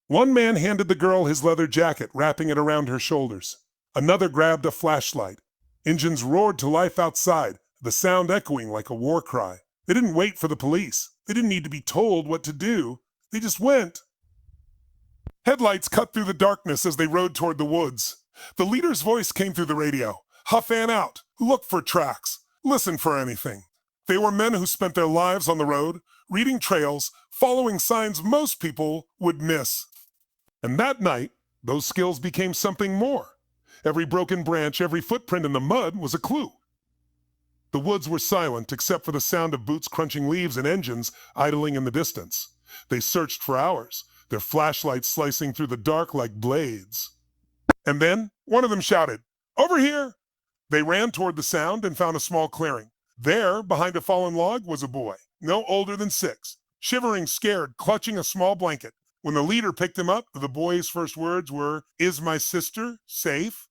One man handed the girl his leather jacket, wrapping it around her shoulders. Another grabbed a flashlight. Engines roared to life outside, the sound echoing like a war cry. They didn't wait for the police. They didn't need to be told what to do. They just went. Headlights cut through the darkness as they rode toward the woods. The leader's voice came through the radio. Huff and out. Look for tracks. Listen for anything. They were men who spent their lives on the road, reading trails, following signs most people would miss. And that night, those skills became something more. Every broken branch, every footprint in the mud was a clue. The woods were silent except for the sound of boots crunching leaves and engines idling in the distance. They searched for hours, their flashlights slicing through the dark like blades. And then one of them shouted, "Over here!" They ran toward the sound and found a small clearing. There, behind a fallen log, was a boy, no older than 6, shivering, scared, clutching a small blanket. When the leader picked him up, the boy's first words were, "Is my sister safe?"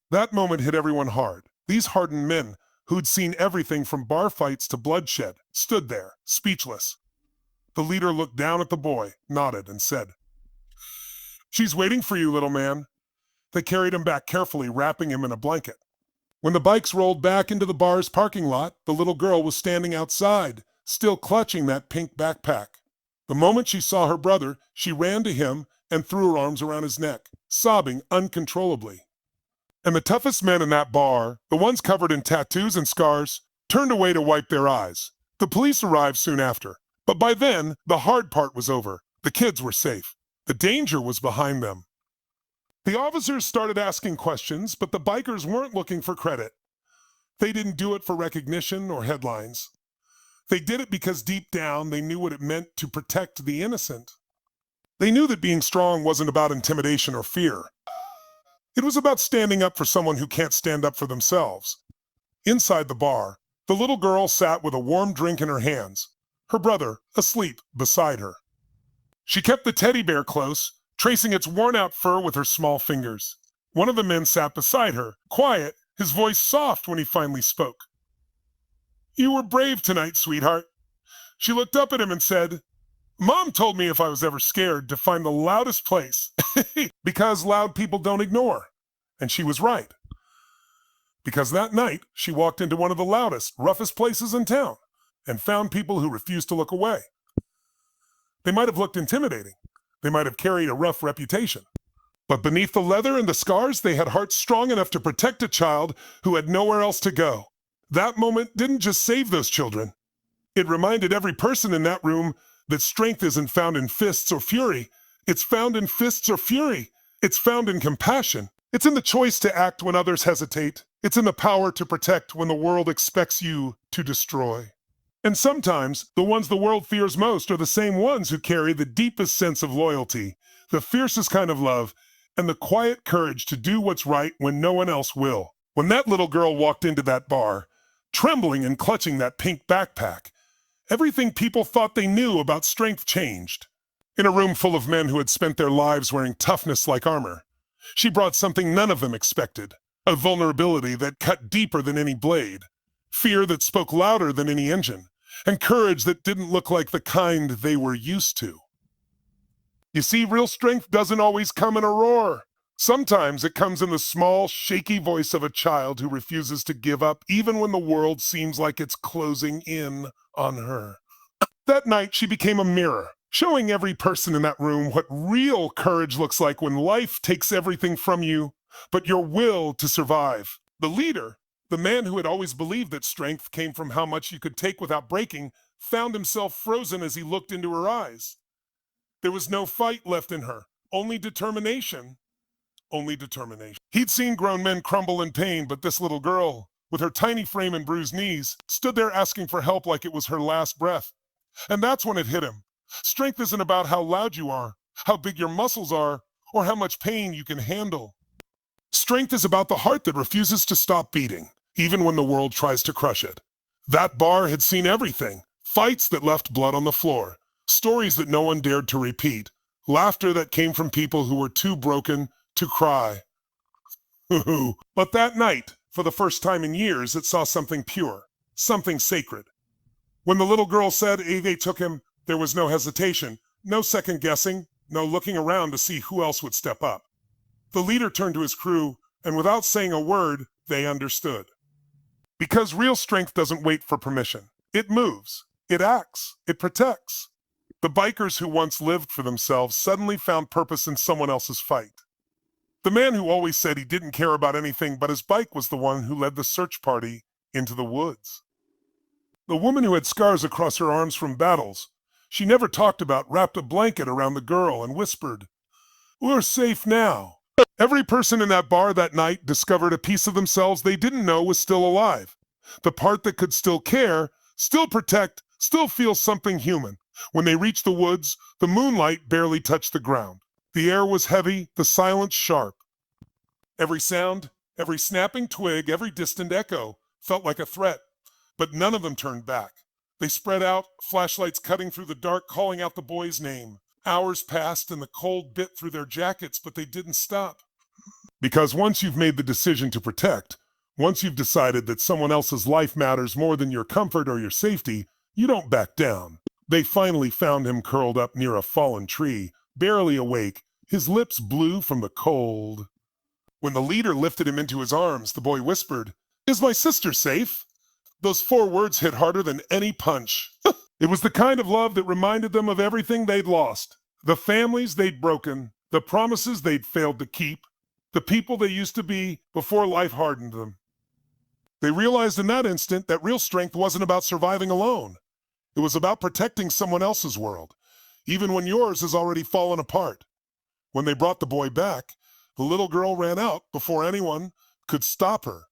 That moment hit everyone hard. These hardened men, who'd seen everything from bar fights to bloodshed, stood there, speechless. The leader looked down at the boy, nodded, and said, "She's waiting for you, little man." They carried him back carefully, wrapping him in a blanket. When the bikes rolled back into the bar's parking lot, the little girl was standing outside, still clutching that pink backpack. The moment she saw her brother, she ran to him and threw her arms around his neck, sobbing uncontrollably. And the toughest men in that bar, the ones covered in tattoos and scars, turned away to wipe their eyes. The police arrived soon after, but by then, the hard part was over. The kids were safe. The danger was behind them. The officers started asking questions, but the bikers weren't looking for credit. They didn't do it for recognition or headlines. They did it because deep down they knew what it meant to protect the innocent. They knew that being strong wasn't about intimidation or fear. It was about standing up for someone who can't stand up for themselves. Inside the bar, the little girl sat with a warm drink in her hands, her brother asleep beside her. She kept the teddy bear close, tracing its worn-out fur with her small fingers. One of the men sat beside her, quiet, his voice soft when he finally spoke. "You were brave tonight, sweetheart." She looked up at him and said, "Mom told me if I was ever scared to find the loudest place, because loud people don't ignore." And she was right. Because that night, she walked into one of the loudest, roughest places in town and found people who refused to look away. They might have looked intimidating. They might have carried a rough reputation. But beneath the leather and the scars, they had hearts strong enough to protect a child who had nowhere else to go. That moment didn't just save those children. It reminded every person in that room that strength isn't found in fists or fury. It's found in fists or fury. It's found in compassion. It's in the choice to act when others hesitate. It's in the power to protect when the world expects you to destroy. And sometimes, the ones the world fears most are the same ones who carry the deepest sense of loyalty, the fiercest kind of love, and the quiet courage to do what's right when no one else will. When that little girl walked into that bar, trembling and clutching that pink backpack, everything people thought they knew about strength changed. In a room full of men who had spent their lives wearing toughness like armor, she brought something none of them expected, a vulnerability that cut deeper than any blade, fear that spoke louder than any engine, and courage that didn't look like the kind they were used to. You see, real strength doesn't always come in a roar. Sometimes it comes in the small, shaky voice of a child who refuses to give up even when the world seems like it's closing in on her. That night, she became a mirror, showing every person in that room what real courage looks like when life takes everything from you, but your will to survive. The leader, the man who had always believed that strength came from how much you could take without breaking, found himself frozen as he looked into her eyes. There was no fight left in her, only determination. Only determination. He'd seen grown men crumble in pain, but this little girl, with her tiny frame and bruised knees, stood there asking for help like it was her last breath. And that's when it hit him. Strength isn't about how loud you are, how big your muscles are, or how much pain you can handle. Strength is about the heart that refuses to stop beating, even when the world tries to crush it. That bar had seen everything. Fights that left blood on the floor, stories that no one dared to repeat, laughter that came from people who were too broken to cry. But that night, for the first time in years, it saw something pure, something sacred. When the little girl said Eve took him, there was no hesitation, no second guessing, no looking around to see who else would step up. The leader turned to his crew, and without saying a word, they understood. Because real strength doesn't wait for permission. It moves, it acts, it protects. The bikers who once lived for themselves suddenly found purpose in someone else's fight. The man who always said he didn't care about anything but his bike was the one who led the search party into the woods. The woman who had scars across her arms from battles, she never talked about, wrapped a blanket around the girl and whispered, "We're safe now." Every person in that bar that night discovered a piece of themselves they didn't know was still alive. The part that could still care, still protect, still feel something human. When they reached the woods, the moonlight barely touched the ground. The air was heavy, the silence sharp. Every sound, every snapping twig, every distant echo felt like a threat, but none of them turned back. They spread out, flashlights cutting through the dark, calling out the boy's name. Hours passed and the cold bit through their jackets, but they didn't stop. Because once you've made the decision to protect, once you've decided that someone else's life matters more than your comfort or your safety, you don't back down. They finally found him curled up near a fallen tree, barely awake, his lips blue from the cold. When the leader lifted him into his arms, the boy whispered, "Is my sister safe?" Those 4 words hit harder than any punch. It was the kind of love that reminded them of everything they'd lost, the families they'd broken, the promises they'd failed to keep, the people they used to be before life hardened them. They realized in that instant that real strength wasn't about surviving alone. It was about protecting someone else's world, even when yours has already fallen apart. When they brought the boy back, the little girl ran out before anyone could stop her.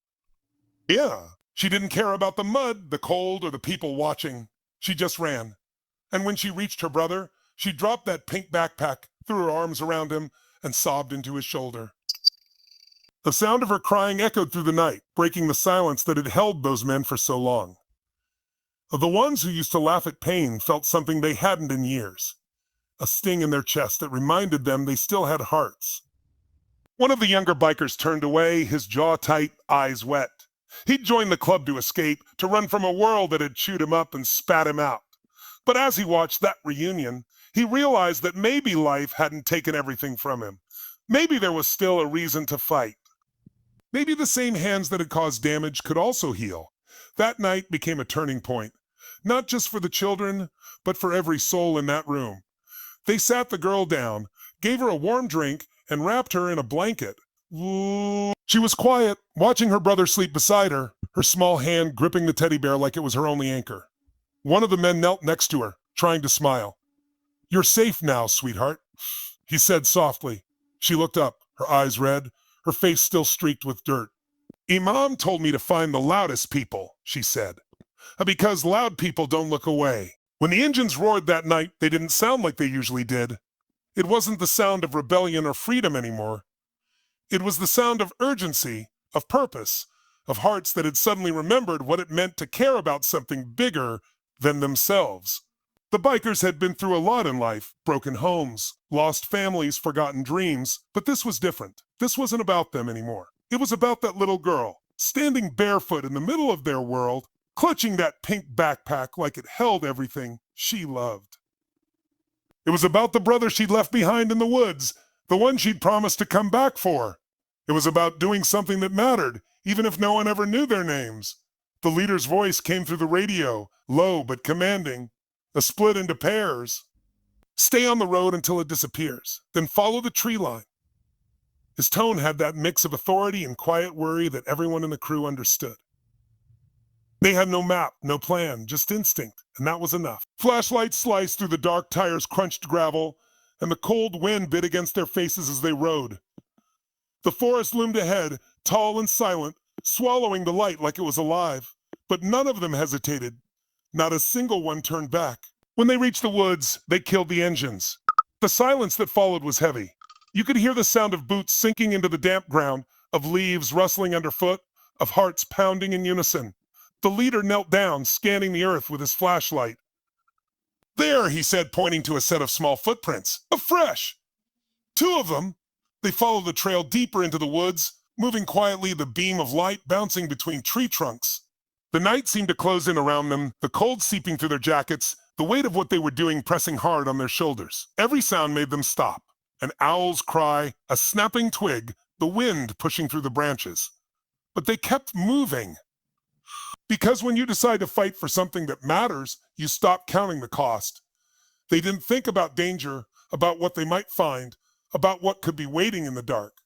Yeah, she didn't care about the mud, the cold, or the people watching. She just ran. And when she reached her brother, she dropped that pink backpack, threw her arms around him, and sobbed into his shoulder. The sound of her crying echoed through the night, breaking the silence that had held those men for so long. The ones who used to laugh at pain felt something they hadn't in years, a sting in their chest that reminded them they still had hearts. One of the younger bikers turned away, his jaw tight, eyes wet. He'd joined the club to escape, to run from a world that had chewed him up and spat him out. But as he watched that reunion, he realized that maybe life hadn't taken everything from him. Maybe there was still a reason to fight. Maybe the same hands that had caused damage could also heal. That night became a turning point, not just for the children, but for every soul in that room. They sat the girl down, gave her a warm drink, and wrapped her in a blanket. She was quiet, watching her brother sleep beside her, her small hand gripping the teddy bear like it was her only anchor. One of the men knelt next to her, trying to smile. "You're safe now, sweetheart," he said softly. She looked up, her eyes red, her face still streaked with dirt. "Imam told me to find the loudest people," she said, "because loud people don't look away." When the engines roared that night, they didn't sound like they usually did. It wasn't the sound of rebellion or freedom anymore. It was the sound of urgency, of purpose, of hearts that had suddenly remembered what it meant to care about something bigger than themselves. The bikers had been through a lot in life, broken homes, lost families, forgotten dreams, but this was different. This wasn't about them anymore. It was about that little girl, standing barefoot in the middle of their world, clutching that pink backpack like it held everything she loved. It was about the brother she'd left behind in the woods, the one she'd promised to come back for. It was about doing something that mattered, even if no one ever knew their names. The leader's voice came through the radio, low but commanding, a split into pairs. "Stay on the road until it disappears, then follow the tree line." His tone had that mix of authority and quiet worry that everyone in the crew understood. They had no map, no plan, just instinct, and that was enough. Flashlights sliced through the dark, tires crunched gravel, and the cold wind bit against their faces as they rode. The forest loomed ahead, tall and silent, swallowing the light like it was alive. But none of them hesitated. Not a single one turned back. When they reached the woods, they killed the engines. The silence that followed was heavy. You could hear the sound of boots sinking into the damp ground, of leaves rustling underfoot, of hearts pounding in unison. The leader knelt down, scanning the earth with his flashlight. "There," he said, pointing to a set of small footprints. "Afresh! 2 of them." They followed the trail deeper into the woods, moving quietly, the beam of light bouncing between tree trunks. The night seemed to close in around them, the cold seeping through their jackets, the weight of what they were doing pressing hard on their shoulders. Every sound made them stop. An owl's cry, a snapping twig, the wind pushing through the branches. But they kept moving. Because when you decide to fight for something that matters, you stop counting the cost. They didn't think about danger, about what they might find, about what could be waiting in the dark.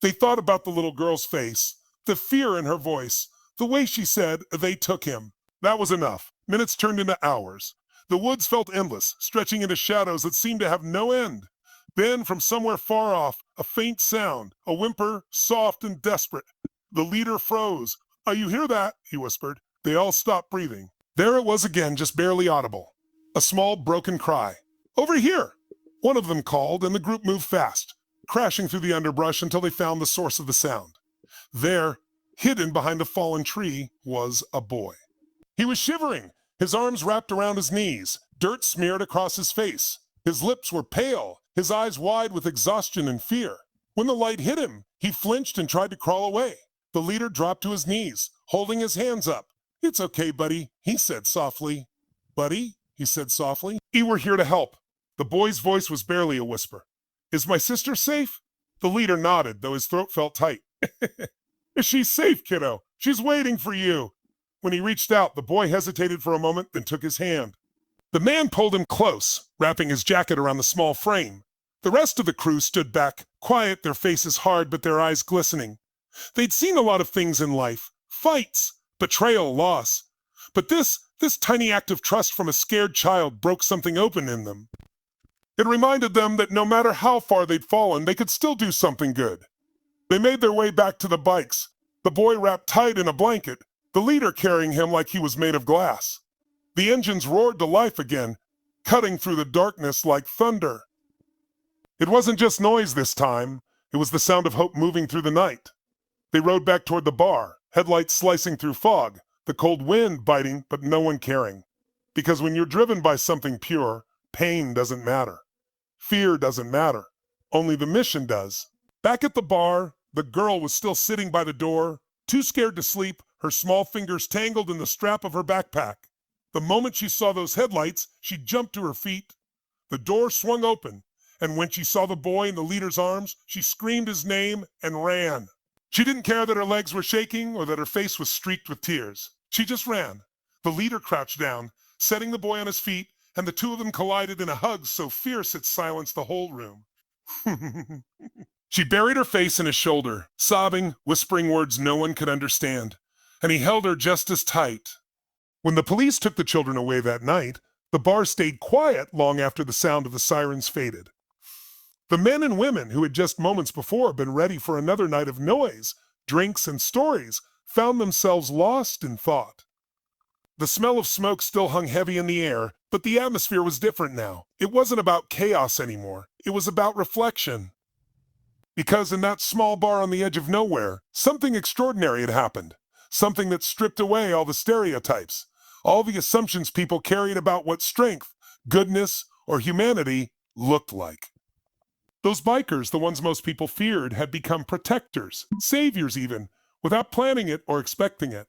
They thought about the little girl's face, the fear in her voice, the way she said, "They took him." That was enough. Minutes turned into hours. The woods felt endless, stretching into shadows that seemed to have no end. Then, from somewhere far off, a faint sound, a whimper, soft and desperate. The leader froze. "You hear that?" he whispered. They all stopped breathing. There it was again, just barely audible. A small, broken cry. "Over here!" One of them called, and the group moved fast, crashing through the underbrush until they found the source of the sound. There, hidden behind a fallen tree, was a boy. He was shivering, his arms wrapped around his knees, dirt smeared across his face. His lips were pale, his eyes wide with exhaustion and fear. When the light hit him, he flinched and tried to crawl away. The leader dropped to his knees, holding his hands up. "It's okay, buddy," he said softly. "Buddy," he said softly, "we're here to help." The boy's voice was barely a whisper. "Is my sister safe?" The leader nodded, though his throat felt tight. "She's safe, kiddo. She's waiting for you." When he reached out, the boy hesitated for a moment, then took his hand. The man pulled him close, wrapping his jacket around the small frame. The rest of the crew stood back, quiet, their faces hard but their eyes glistening. They'd seen a lot of things in life, fights, betrayal, loss. But this tiny act of trust from a scared child broke something open in them. It reminded them that no matter how far they'd fallen, they could still do something good. They made their way back to the bikes, the boy wrapped tight in a blanket, the leader carrying him like he was made of glass. The engines roared to life again, cutting through the darkness like thunder. It wasn't just noise this time. It was the sound of hope moving through the night. They rode back toward the bar, headlights slicing through fog, the cold wind biting, but no one caring. Because when you're driven by something pure, pain doesn't matter. Fear doesn't matter. Only the mission does. Back at the bar, the girl was still sitting by the door, too scared to sleep, her small fingers tangled in the strap of her backpack. The moment she saw those headlights, she jumped to her feet. The door swung open, and when she saw the boy in the leader's arms, she screamed his name and ran. She didn't care that her legs were shaking or that her face was streaked with tears. She just ran. The leader crouched down, setting the boy on his feet, and the two of them collided in a hug so fierce it silenced the whole room. She buried her face in his shoulder, sobbing, whispering words no one could understand, and he held her just as tight. When the police took the children away that night, the bar stayed quiet long after the sound of the sirens faded. The men and women who had just moments before been ready for another night of noise, drinks, and stories found themselves lost in thought. The smell of smoke still hung heavy in the air, but the atmosphere was different now. It wasn't about chaos anymore. It was about reflection. Because in that small bar on the edge of nowhere, something extraordinary had happened. Something that stripped away all the stereotypes, all the assumptions people carried about what strength, goodness, or humanity looked like. Those bikers, the ones most people feared, had become protectors, saviors even, without planning it or expecting it.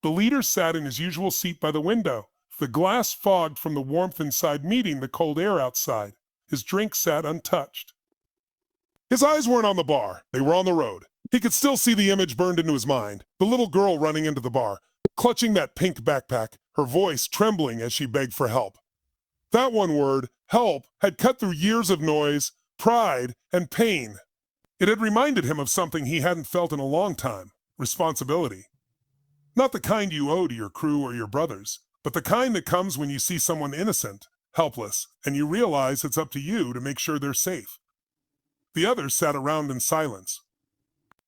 The leader sat in his usual seat by the window, the glass fogged from the warmth inside meeting the cold air outside. His drink sat untouched. His eyes weren't on the bar. They were on the road. He could still see the image burned into his mind, the little girl running into the bar, clutching that pink backpack, her voice trembling as she begged for help. That one word, help, had cut through years of noise, pride, and pain. It had reminded him of something he hadn't felt in a long time, responsibility. Not the kind you owe to your crew or your brothers, but the kind that comes when you see someone innocent, helpless, and you realize it's up to you to make sure they're safe. The others sat around in silence.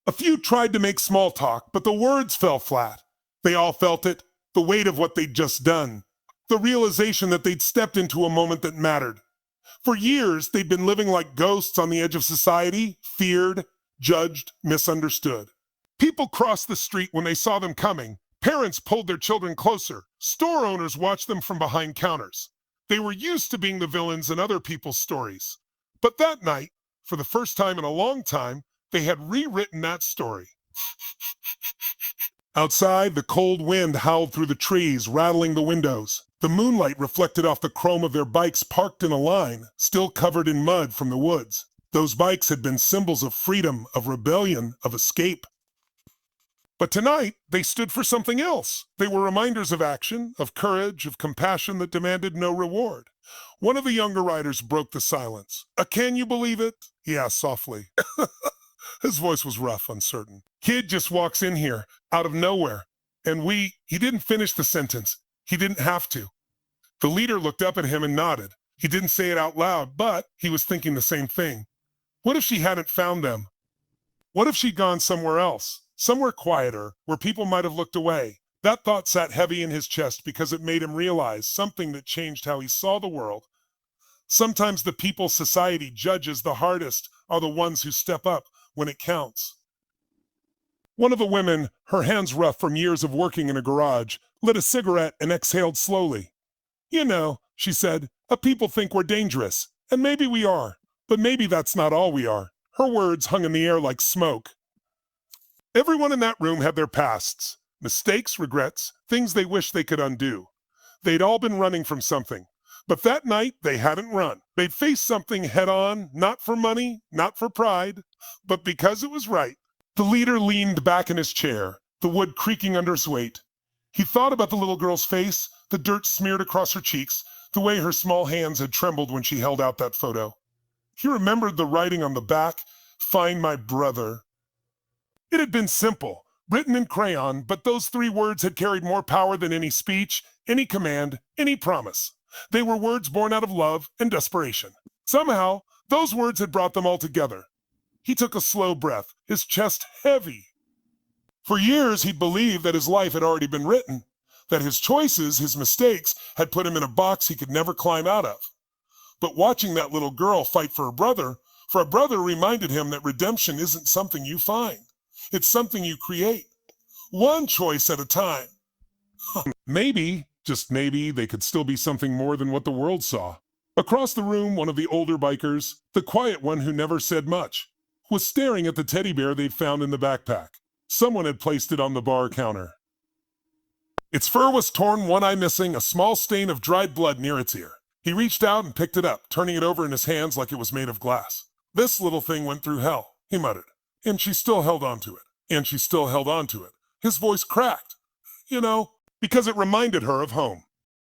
A few tried to make small talk, but the words fell flat. They all felt it, the weight of what they'd just done, the realization that they'd stepped into a moment that mattered. For years, they'd been living like ghosts on the edge of society, feared, judged, misunderstood. People crossed the street when they saw them coming. Parents pulled their children closer. Store owners watched them from behind counters. They were used to being the villains in other people's stories. But that night, for the first time in a long time, they had rewritten that story. Outside, the cold wind howled through the trees, rattling the windows. The moonlight reflected off the chrome of their bikes parked in a line, still covered in mud from the woods. Those bikes had been symbols of freedom, of rebellion, of escape. But tonight, they stood for something else. They were reminders of action, of courage, of compassion that demanded no reward. One of the younger riders broke the silence. Can you believe it? He asked softly. His voice was rough, uncertain. Kid just walks in here, out of nowhere. And he didn't finish the sentence. He didn't have to. The leader looked up at him and nodded. He didn't say it out loud, but he was thinking the same thing. What if she hadn't found them? What if she'd gone somewhere else? Somewhere quieter, where people might have looked away. That thought sat heavy in his chest because it made him realize something that changed how he saw the world. Sometimes the people society judges the hardest are the ones who step up when it counts. One of the women, her hands rough from years of working in a garage, lit a cigarette and exhaled slowly. You know, she said, people think we're dangerous, and maybe we are, but maybe that's not all we are. Her words hung in the air like smoke. Everyone in that room had their pasts, mistakes, regrets, things they wished they could undo. They'd all been running from something, but that night they hadn't run. They'd faced something head on, not for money, not for pride, but because it was right. The leader leaned back in his chair, the wood creaking under his weight. He thought about the little girl's face, the dirt smeared across her cheeks, the way her small hands had trembled when she held out that photo. He remembered the writing on the back, "Find my brother." It had been simple, written in crayon, but those 3 words had carried more power than any speech, any command, any promise. They were words born out of love and desperation. Somehow, those words had brought them all together. He took a slow breath, his chest heavy. For years, he'd believed that his life had already been written, that his choices, his mistakes, had put him in a box he could never climb out of. But watching that little girl fight for a brother reminded him that redemption isn't something you find. It's something you create, one choice at a time. Maybe, just maybe, they could still be something more than what the world saw. Across the room, one of the older bikers, the quiet one who never said much, was staring at the teddy bear they'd found in the backpack. Someone had placed it on the bar counter. Its fur was torn, one eye missing, a small stain of dried blood near its ear. He reached out and picked it up, turning it over in his hands like it was made of glass. This little thing went through hell, he muttered. And she still held on to it. And she still held on to it. His voice cracked. You know, because it reminded her of home.